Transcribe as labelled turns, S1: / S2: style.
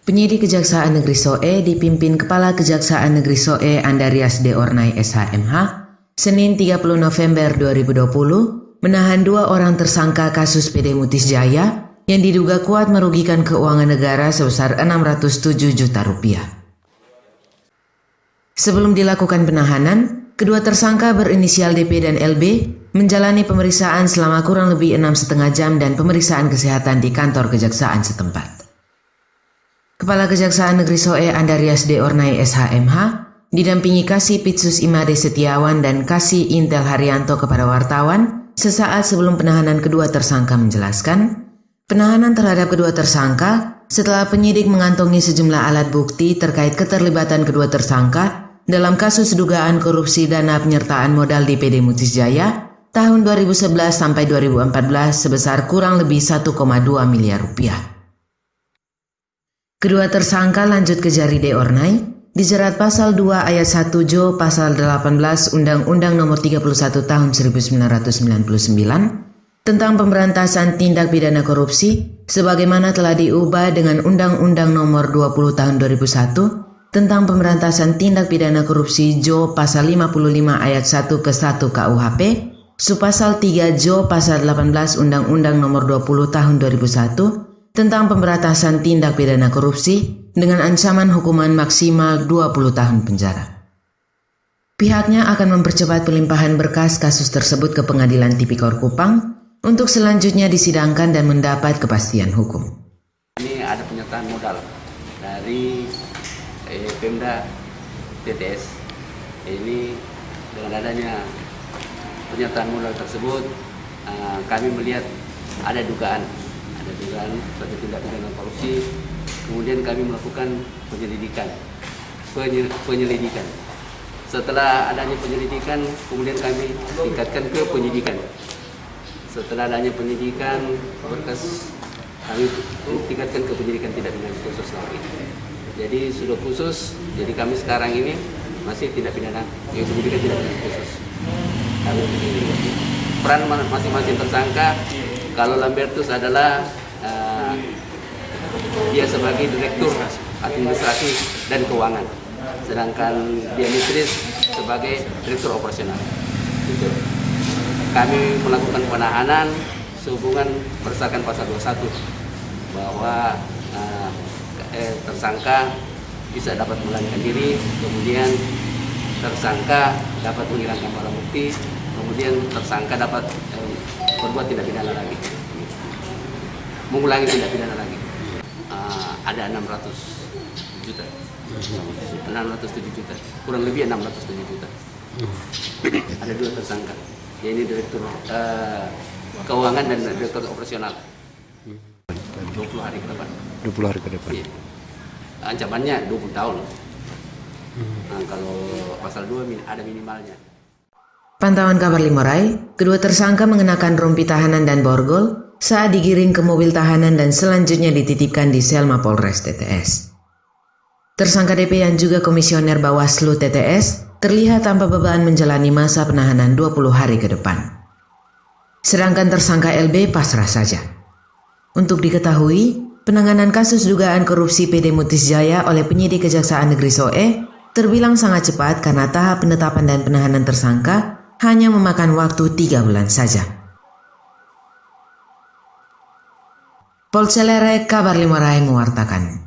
S1: Penyidik Kejaksaan Negeri Soe dipimpin Kepala Kejaksaan Negeri Soe Andarias D. Ornai SHMH, Senin 30 November 2020, menahan 2 orang tersangka kasus PD Mutis Jaya yang diduga kuat merugikan keuangan negara sebesar 607 juta rupiah. Sebelum dilakukan penahanan, kedua tersangka berinisial DP dan LB menjalani pemeriksaan selama kurang lebih 6,5 jam dan pemeriksaan kesehatan di kantor kejaksaan setempat. Kepala Kejaksaan Negeri Soe Andarias D. Ornai SHMH didampingi Kasih Pitsus Imade Setiawan dan Kasih Intel Haryanto kepada wartawan sesaat sebelum penahanan kedua tersangka menjelaskan, penahanan terhadap kedua tersangka setelah penyidik mengantongi sejumlah alat bukti terkait keterlibatan kedua tersangka dalam kasus dugaan korupsi dana penyertaan modal di PD Mutis Jaya tahun 2011 sampai 2014 sebesar kurang lebih 1,2 miliar rupiah. Kedua tersangka lanjut ke jari D. Ornai dijerat pasal 2 ayat 1 Jo pasal 18 Undang-Undang Nomor 31 Tahun 1999 tentang pemberantasan tindak pidana korupsi sebagaimana telah diubah dengan Undang-Undang Nomor 20 Tahun 2001 tentang pemberantasan tindak pidana korupsi Jo pasal 55 ayat 1 ke 1 KUHP, Subpasal 3 Jo pasal 18 Undang-Undang Nomor 20 Tahun 2001 tentang pemberantasan tindak pidana korupsi dengan ancaman hukuman maksimal 20 tahun penjara. Pihaknya akan mempercepat pelimpahan berkas kasus tersebut ke Pengadilan Tipikor Kupang untuk selanjutnya disidangkan dan mendapat kepastian hukum.
S2: Ini ada penyertaan modal dari Pemda TTS. Ini dengan adanya penyertaan modal tersebut, kami melihat ada dugaan suatu tindak pidana korupsi. Kemudian kami melakukan penyelidikan. Setelah adanya penyelidikan, kemudian kami tingkatkan ke penyidikan. Setelah adanya penyidikan, berkas kami tingkatkan ke penyidikan tindak pidana khusus lagi. Jadi sudah khusus. Jadi kami sekarang ini masih tindak pidana penyidikan tindak pidana khusus. Kami peran masing-masing tersangka. Kalau Lambertus adalah dia sebagai direktur administrasi dan keuangan, sedangkan Dimitris sebagai direktur operasional. Kami melakukan penahanan sehubungan berdasarkan pasal 21 bahwa tersangka bisa dapat melarikan diri, kemudian tersangka dapat menghilangkan barang bukti, kemudian tersangka dapat berbuat tindak pidana lagi, mengulangi tindak pidana lagi. Ada 600 juta, 607 juta, kurang lebih 607 juta. Ada 2 tersangka, yaitu direktur keuangan dan direktur operasional. 20 hari ke depan. 20 hari ke depan. Iya. Ancamannya 20 tahun. Kalau pasal 2 ada minimalnya.
S1: Pantauan kabar Limorai, kedua tersangka mengenakan rompi tahanan dan borgol saat digiring ke mobil tahanan dan selanjutnya dititipkan di sel Mapolres TTS. Tersangka DP yang juga komisioner Bawaslu TTS terlihat tanpa beban menjalani masa penahanan 20 hari ke depan. Sedangkan tersangka LB pasrah saja. Untuk diketahui, penanganan kasus dugaan korupsi PD Mutis Jaya oleh penyidik Kejaksaan Negeri Soe terbilang sangat cepat karena tahap penetapan dan penahanan tersangka hanya memakan waktu 3 bulan saja. Polcelere Kabar Limorai mewartakan.